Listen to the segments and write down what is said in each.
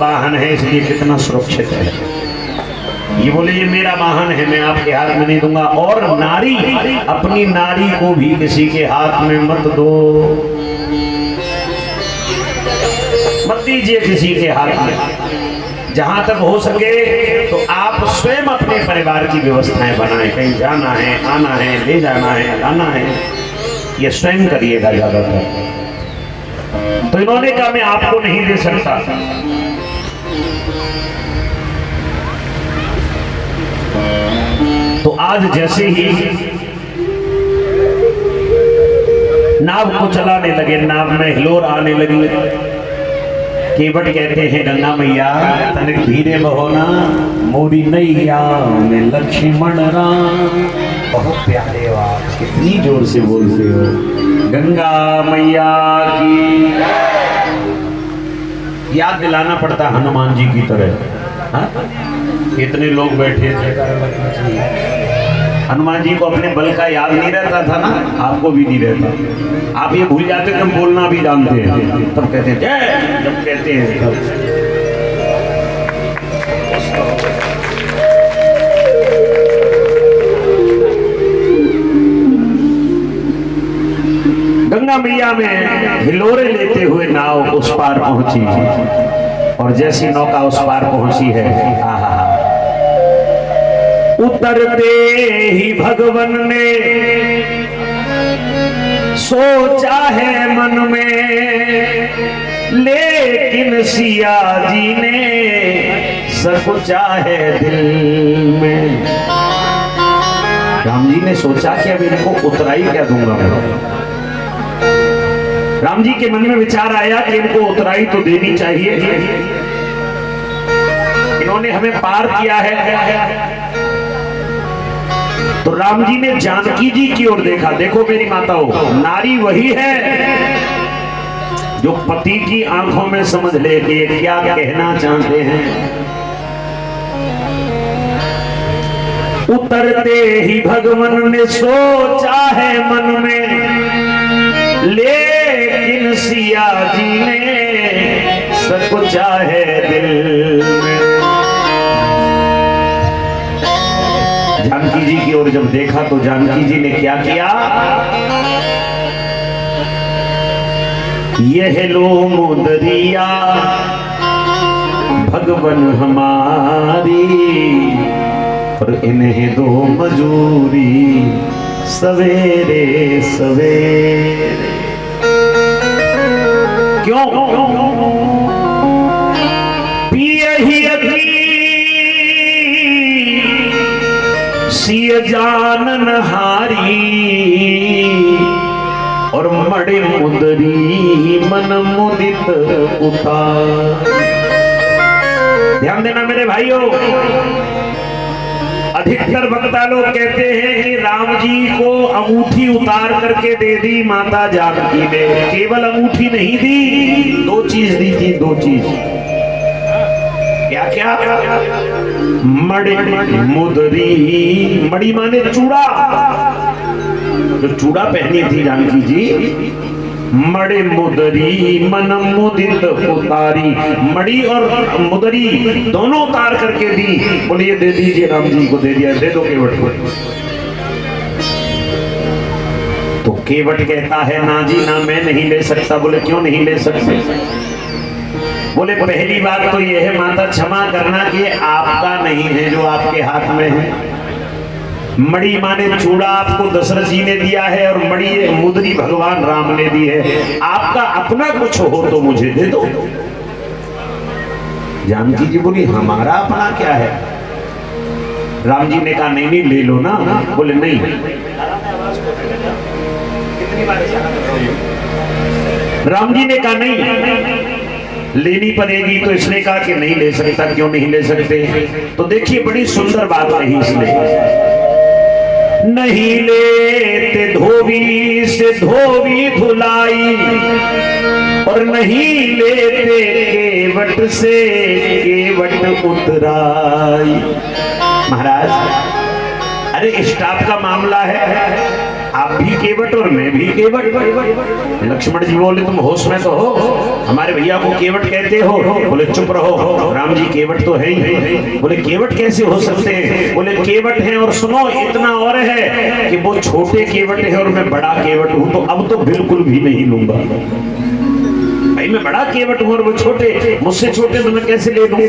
वाहन है इसलिए कितना सुरक्षित है। ये बोले ये मेरा वाहन है, मैं आपके हाथ में नहीं दूंगा। और नारी, अपनी नारी को भी किसी के हाथ में मत दो, मत दीजिए किसी के हाथ में। जहां तक हो सके तो आप स्वयं अपने परिवार की व्यवस्थाएं बनाएं। कहीं जाना है, आना है, ले जाना है, लाना है, ये स्वयं करिएगा ज्यादातर। तो इन्होंने कहा मैं आपको नहीं दे सकता। तो आज जैसे ही नाव को चलाने लगे, नाव में हिलोर आने लगी। केवट कहते हैं गंगा मैया तनिक धीरे बहोना, मोरी नैया में लक्ष्मण राम। बहुत प्यारे बात, कितनी जोर से बोलते हो। गंगा मैया की याद दिलाना पड़ता हनुमान जी की तरह। हाँ? इतने लोग बैठे थे, हनुमान जी को अपने बल का याद नहीं रहता था ना, आपको भी नहीं रहता। आप ये भूल जाते कि हम बोलना भी जानते हैं, तब कहते हैं जय, जब कहते हैं तब। गंगा मैया में हिलोरे लेते हुए नाव उस पार पहुंची, और जैसी नौका उस पार पहुंची है, उतरते ही भगवन ने सोचा है मन में, लेकिन सिया जी ने सोचा है दिल में। राम जी ने सोचा कि अब इनको उतराई क्या दूंगा मैं। राम जी के मन में विचार आया कि इनको उतराई तो देनी चाहिए, इन्होंने हमें पार किया है। तो राम जी ने जानकी जी की ओर देखा। देखो मेरी माताओं, नारी वही है जो पति की आंखों में समझ ले कि ये क्या कहना चाहते हैं। उतरते ही भगवन ने सोचा है मन में, लेकिन सिया जी ने सोचा है दिल में। जानकी जी की ओर जब देखा तो जानकी जी ने क्या किया, यह लो मुदरिया भगवन हमारी, और इन्हें दो मजूरी सवेरे सवेरे। क्यों? पिए ही सिय जानन हारी, और मड़े मुदरी मन मुदित उतार। ध्यान देना मेरे भाइयों, अधिकतर वक्ता लोग कहते हैं कि राम जी को अंगूठी उतार करके दे दी माता जानकी ने। केवल अंगूठी नहीं दी, दो चीज दी थी, दो चीज। क्या क्या? मड़ी मुदरी, मड़ी माने चूड़ा, जो चूड़ा पहनी थी जानकी जी। मड़े मुदरी मन मुदित उतारी, मड़ी और मुदरी दोनों उतार करके दी। बोलिए दे दीजिए, राम जी को दे दिया, दे दो केवट को। तो केवट कहता है ना जी ना, मैं नहीं ले सकता। बोले क्यों नहीं ले सकते? बोले पहली बात तो यह है माता क्षमा करना कि आपका नहीं है जो आपके हाथ में है। मड़ी माने चूड़ा आपको दशरथ जी ने दिया है, और मड़ी मुदरी भगवान राम ने दी है। आपका अपना कुछ हो तो मुझे दे दो। जानकी जी बोली हमारा अपना क्या है? राम जी ने कहा नहीं नहीं ले लो ना। बोले नहीं। राम जी ने कहा नहीं लेनी पड़ेगी। तो इसने कहा कि नहीं ले सकता। क्यों नहीं ले सकते? तो देखिए बड़ी सुंदर बात कही इसने, नहीं लेते धोबी से धोबी धुलाई, और नहीं लेते केवट से केवट उतराई। महाराज अरे स्टाफ का मामला है, आप भी केवट और मैं भी केवट। लक्ष्मण जी बोले तुम होश में तो हो, हमारे भैया को केवट कहते हो। बोले चुप रहो, राम जी केवट तो है ही। बोले केवट कैसे हो सकते हैं? बोले केवट हैं, और सुनो इतना और है कि वो छोटे केवट है और मैं बड़ा केवट हूं, तो अब तो बिल्कुल भी नहीं लूंगा। भाई मैं बड़ा केवट हूं और वो छोटे, मुझसे छोटे तो मैं कैसे ले लूं?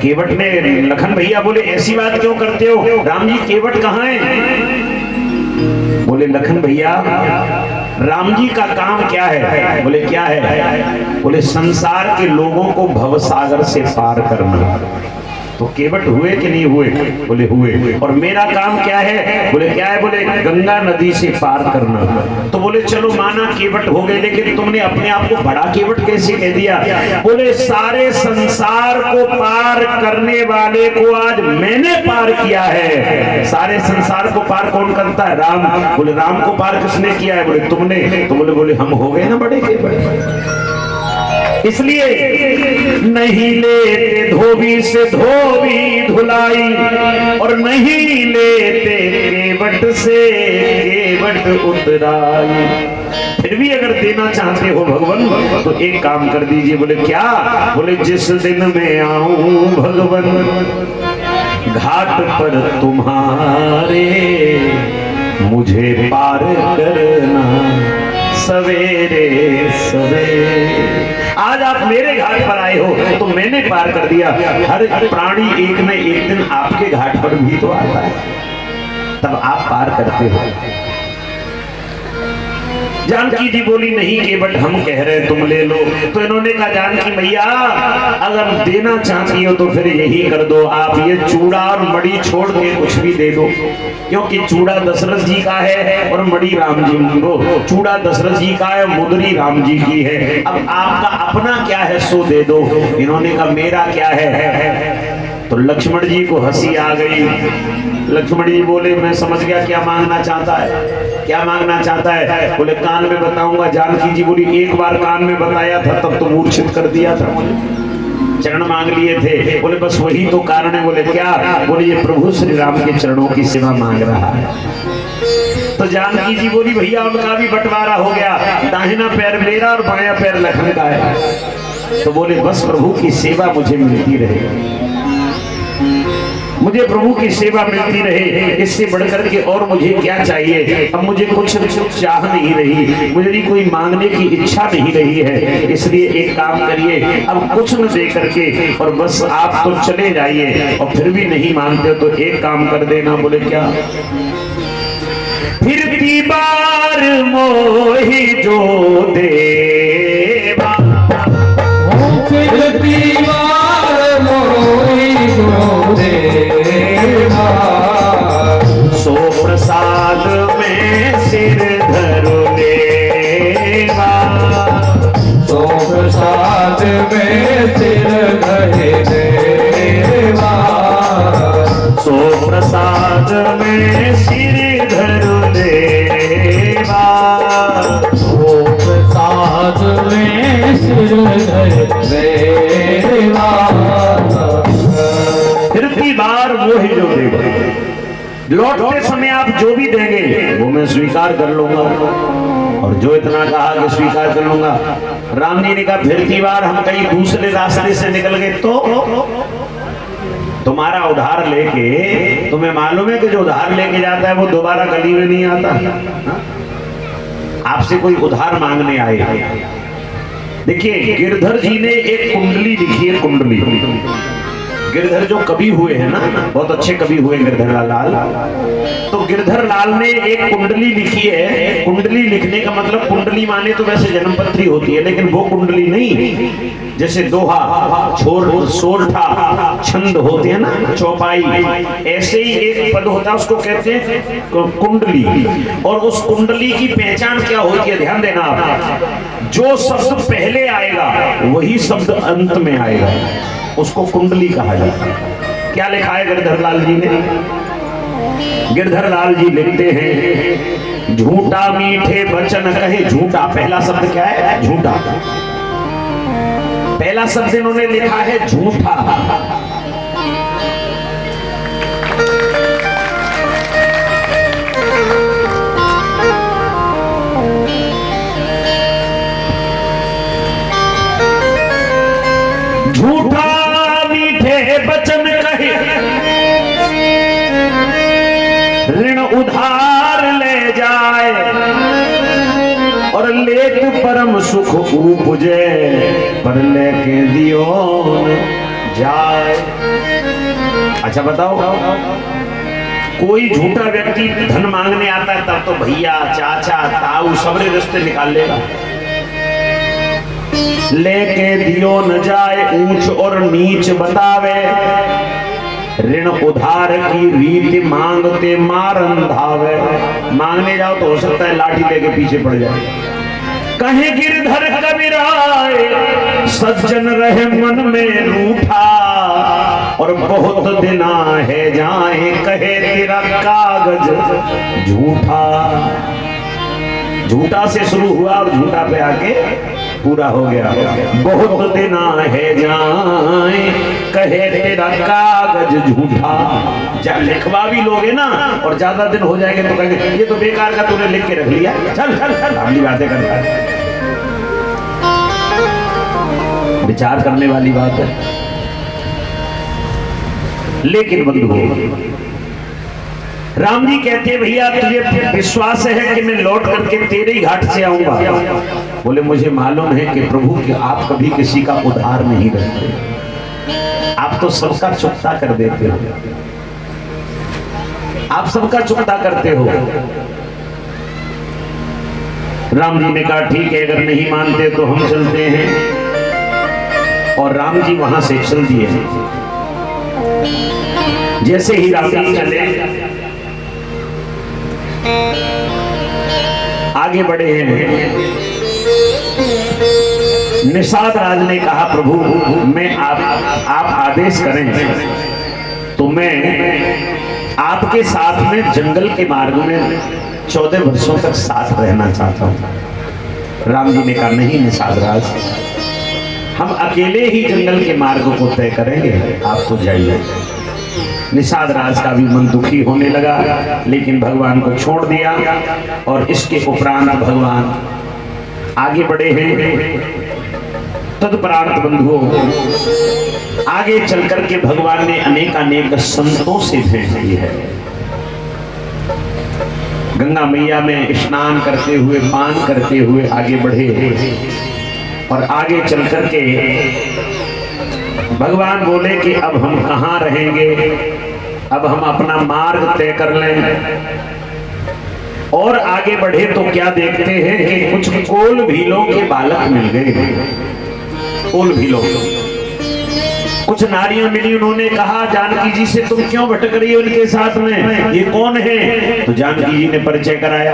केवट ने, लखन भैया बोले ऐसी बात क्यों करते हो, राम जी केवट कहाँ है? बोले लखन भैया राम जी का काम क्या है? बोले क्या है? बोले संसार के लोगों को भवसागर से पार करना। तो केवट हुए कि नहीं हुए? बोले हुए। और मेरा काम क्या है? बोले क्या है? बोले गंगा नदी से पार करना। तो बोले चलो माना केवट हो गए, लेकिन तुमने अपने आप को बड़ा केवट कैसे कह दिया? बोले सारे संसार को पार करने वाले को आज मैंने पार किया है। सारे संसार को पार कौन करता है? राम। बोले राम को पार किसने किया है? बोले तुमने। तो बोले हम हो गए ना बड़े केवट। इसलिए नहीं लेते धोबी से धोबी धुलाई, और नहीं लेते केवट से केवट उतराई। फिर भी अगर देना चाहते हो भगवान तो एक काम कर दीजिए। बोले क्या? बोले जिस दिन मैं आऊं भगवान घाट पर तुम्हारे, मुझे पार करना सवेरे सवेरे। आज आप मेरे घाट पर आए हो तो मैंने पार कर दिया। हर प्राणी एक न एक दिन आपके घाट पर भी तो आता है, तब आप पार करते हो। जानकी जी बोली नहीं केवट हम कह रहे तुम ले लो। तो इन्होंने कहा जानकी मैया अगर देना चाहती हो तो फिर यही कर दो, आप ये चूड़ा और मड़ी छोड़ के कुछ भी दे दो, क्योंकि चूड़ा दशरथ जी का है और मड़ी राम जी को। चूड़ा दशरथ जी का है, मुदरी राम जी की है। अब आपका अपना क्या है सो दे दो। इन्होंने कहा मेरा क्या है? तो लक्ष्मण जी को हंसी आ गई। लक्ष्मण जी बोले मैं समझ गया क्या मांगना चाहता है। क्या मांगना चाहता है? बोले कान में बताऊंगा। जानकी जी बोली एक बार कान में बताया था तब तो मूर्छित कर दिया था, चरण मांग लिए थे। बोले बस वही तो कारण है। बोले क्या? बोले ये प्रभु श्री राम के चरणों की सेवा मांग रहा है। तो जानकी जी बोली भैया उनका भी बंटवारा हो गया, दाहिना पैर मेरा और बायां पैर लखन का है। तो बोले बस प्रभु की सेवा मुझे मिलती रहे, मुझे प्रभु की सेवा मिलती रहे, इससे बढ़कर के और मुझे क्या चाहिए? अब मुझे कुछ चाह नहीं रही, मुझे कोई मांगने की इच्छा नहीं रही है। इसलिए एक काम करिए, अब कुछ न दे करके और बस आप तो चले जाइए, और फिर भी नहीं मानते हो तो एक काम कर देना। बोले क्या? फिरती बार मोहि जो देवा, फिरती बार मोहि जो देवा, सो प्रसाद में सिर धरु लेवा, सो प्रसाद में सिर धरे देवा, सो प्रसाद में सिर धरु देवा, सो प्रसाद में सिर धरे देवा। फिरती बार मोहि जो देवा, लौटते समय आप जो भी देंगे वो मैं स्वीकार कर लूंगा, और जो इतना कहा कि स्वीकार कर लूंगा। राम जी ने कहा फिरती बार हम कहीं दूसरे रास्ते से निकल गए तो तुम्हारा उधार लेके, तुम्हें मालूम है कि जो उधार लेके जाता है वो दोबारा गली में नहीं आता। आपसे कोई उधार मांगने आए, देखिए गिरधर जी ने एक कुंडली लिखी है। कुंडली, गिरधर जो कवि हुए हैं ना, बहुत अच्छे कवि हुए गिरधर लाल। तो गिरधर लाल ने एक कुंडली लिखी है। कुंडली लिखने का मतलब, कुंडली माने तो वैसे जन्मपत्री होती है, लेकिन वो कुंडली नहीं, जैसे दोहा, सोरठा, छंद होते हैं ना, चौपाई, ऐसे ही एक पद होता है, उसको कहते हैं कुंडली। और उस कुंडली की पहचान क्या होती है, ध्यान देना आप, जो शब्द पहले आएगा वही शब्द अंत में आएगा, उसको कुंडली कहा जाता है। क्या लिखा है गिरधर लाल जी ने? गिरधर लाल जी लिखते हैं झूठा मीठे वचन कहे झूठा। पहला शब्द क्या है? झूठा। पहला शब्द इन्होंने लिखा है झूठा। ऋण उधार ले जाए और लेत परम सुख उपजे, पर लेके दियो न जाए। अच्छा बताओ, कोई झूठा व्यक्ति धन मांगने आता है तब तो भैया चाचा ताऊ सबरे रिश्ते निकाल लेगा। लेके दियो न जाए ऊंच और नीच बतावे, ऋण उधार की रीति मांगते मारन धावे। मांगने जाओ तो हो सकता है लाठी लेके पीछे पड़ जाए। कहे गिरधर कबीराय सज्जन रहे मन में रूठा, और बहुत दिना है जाए कहे तेरा कागज झूठा। झूठा से शुरू हुआ और झूठा पे आके पूरा हो गया। बहुत दिना है जाए कहे तेरा कागज झूठा। जब लिखवा भी लोगे ना और ज्यादा दिन हो जाएंगे तो कहेंगे ये तो बेकार का तूने लिख के रख लिया, चल चल चल अपनी बातें करता है। विचार करने वाली बात है। लेकिन बंधुओं, राम जी कहते हैं भैया तुझे विश्वास है कि मैं लौट करके तेरे ही घाट से आऊंगा? बोले मुझे मालूम है कि प्रभु कि आप कभी किसी का उधार नहीं रखते, आप तो सबका चुकता कर देते हो, आप सबका चुकता करते हो। राम जी ने कहा ठीक है, अगर नहीं मानते तो हम चलते हैं। और राम जी वहां से चल दिए। जैसे ही राम जी चले आगे बढ़े हैं, निषाद राज ने कहा प्रभु मैं आप आदेश करें तो मैं आपके साथ में जंगल के मार्ग में 14 वर्षों तक साथ रहना चाहता हूं। राम जी ने कहा नहीं निषाद राज, हम अकेले ही जंगल के मार्ग को तय करेंगे, आपको जाइए। निषाद राज का भी मन दुखी होने लगा, लेकिन भगवान को छोड़ दिया। और इसके उपरांत भगवान आगे बढ़े हैं। तदुपरांत बंधुओं, आगे चल करके भगवान ने अनेक संतों से भेंट की है। गंगा मैया में स्नान करते हुए, पान करते हुए आगे बढ़े। और आगे चल करके भगवान बोले कि अब हम कहाँ रहेंगे, अब हम अपना मार्ग तय कर लें। और आगे बढ़े तो क्या देखते हैं कि कुछ कोल भीलों के बालक मिल गए। कोल भीलों कुछ नारियां मिली, उन्होंने कहा जानकी जी से तुम क्यों भटक रही हो उनके साथ में, ये कौन है? तो जानकी जी ने परिचय कराया।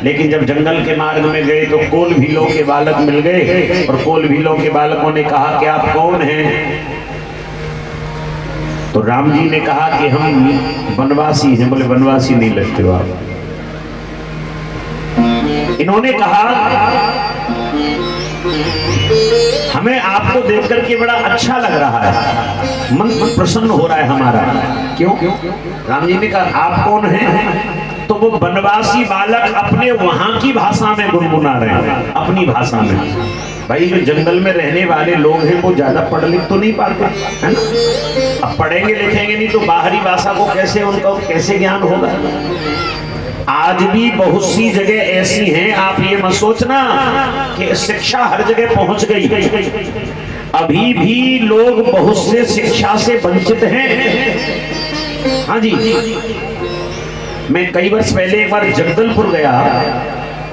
लेकिन जब जंगल के मार्ग में गए तो कोल भीलों के बालक मिल गए। और कोल भीलों के बालकों ने कहा कि आप कौन हैं? तो राम जी ने कहा कि हम वनवासी हैं। बोले वनवासी नहीं लगते हो आप। इन्होंने कहा हमें आपको देख करके बड़ा अच्छा लग रहा है, मन प्रसन्न हो रहा है हमारा। क्यों? राम जी ने कहा आप कौन हैं? तो वो वनवासी बालक अपने वहां की भाषा में गुनगुना रहे हैं, अपनी भाषा में। भाई जो जंगल में रहने वाले लोग हैं वो ज्यादा पढ़ लिख तो नहीं पाते, है ना? अब पढ़ेंगे लिखेंगे नहीं तो बाहरी भाषा को कैसे उनका कैसे ज्ञान होगा? आज भी बहुत सी जगह ऐसी हैं, आप ये मत सोचना कि शिक्षा हर जगह पहुंच गई। अभी भी लोग बहुत से शिक्षा से वंचित हैं। हाँ जी, मैं कई वर्ष पहले एक बार जगदलपुर गया,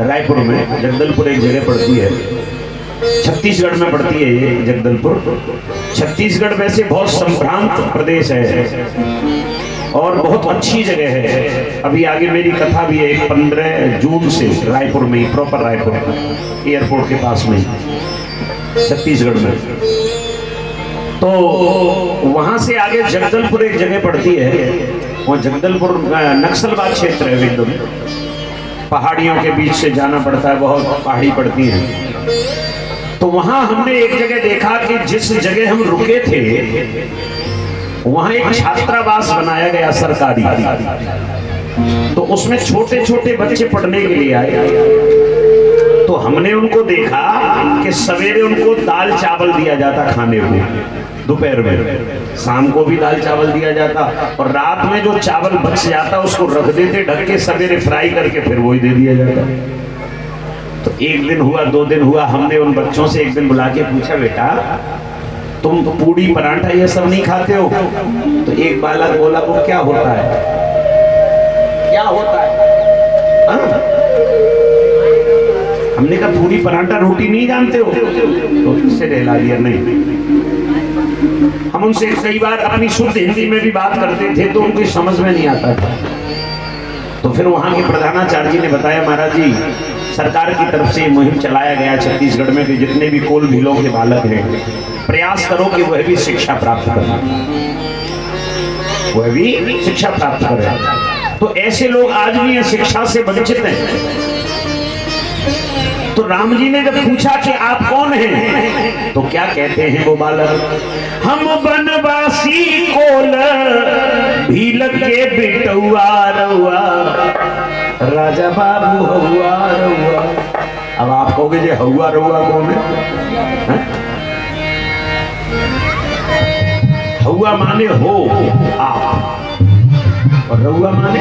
रायपुर में। जगदलपुर एक जगह पड़ती है, छत्तीसगढ़ में पड़ती है ये जगदलपुर। छत्तीसगढ़ वैसे बहुत संभ्रांत प्रदेश है और बहुत अच्छी जगह है। अभी आगे मेरी कथा भी है 15 जून से रायपुर में ही, प्रॉपर रायपुर एयरपोर्ट के पास में छत्तीसगढ़ में। तो वहां से आगे जगदलपुर एक जगह पड़ती है। वो जगदलपुर नक्सलवाद क्षेत्र है, एकदम पहाड़ियों के बीच से जाना पड़ता है, बहुत पहाड़ी पड़ती है। तो वहां हमने एक जगह देखा कि जिस जगह हम रुके थे वहां एक छात्रावास बनाया गया सरकारी। तो उसमें छोटे छोटे बच्चे पढ़ने के लिए आए। तो हमने उनको देखा कि सवेरे उनको दाल चावल दिया जाता खाने को, दोपहर में, शाम को भी दाल चावल दिया जाता, और रात में जो चावल बच जाता उसको रख देते ढक के, सवेरे फ्राई करके फिर वही दे दिया जाता। तो एक दिन हुआ, 2 दिन हुआ, हमने उन बच्चों से एक दिन बुला के पूछा, बेटा तुम तो पूड़ी परांठा ये सब नहीं खाते हो? तो एक बालक बोला, वो क्या होता है, क्या होता है? हमने कहा पूरी परांठा रोटी नहीं जानते हो? तो उससे रहला दिया, नहीं। हम उनसे कई बार अपनी शुद्ध हिंदी में भी बात करते थे तो उनकी समझ में नहीं आता था। तो फिर वहां के प्रधानाचार्य जी ने बताया, महाराज जी सरकार की तरफ से मुहिम चलाया गया छत्तीसगढ़ में कि जितने भी कोल भीलों के बालक हैं, प्रयास करो कि वह भी शिक्षा प्राप्त करें, वह भी शिक्षा प्राप्त करें। तो ऐसे लोग आज भी शिक्षा से वंचित हैं। तो राम जी ने जब पूछा कि आप कौन हैं, तो क्या कहते हैं वो बालक, हम बनवासी कोल भील के बिटुआ रउआ, राजा बाबू हउआ रउआ। अब आप कहोगे जे हउआ रउआ कौन है? हउआ माने हो आप, और रउआ माने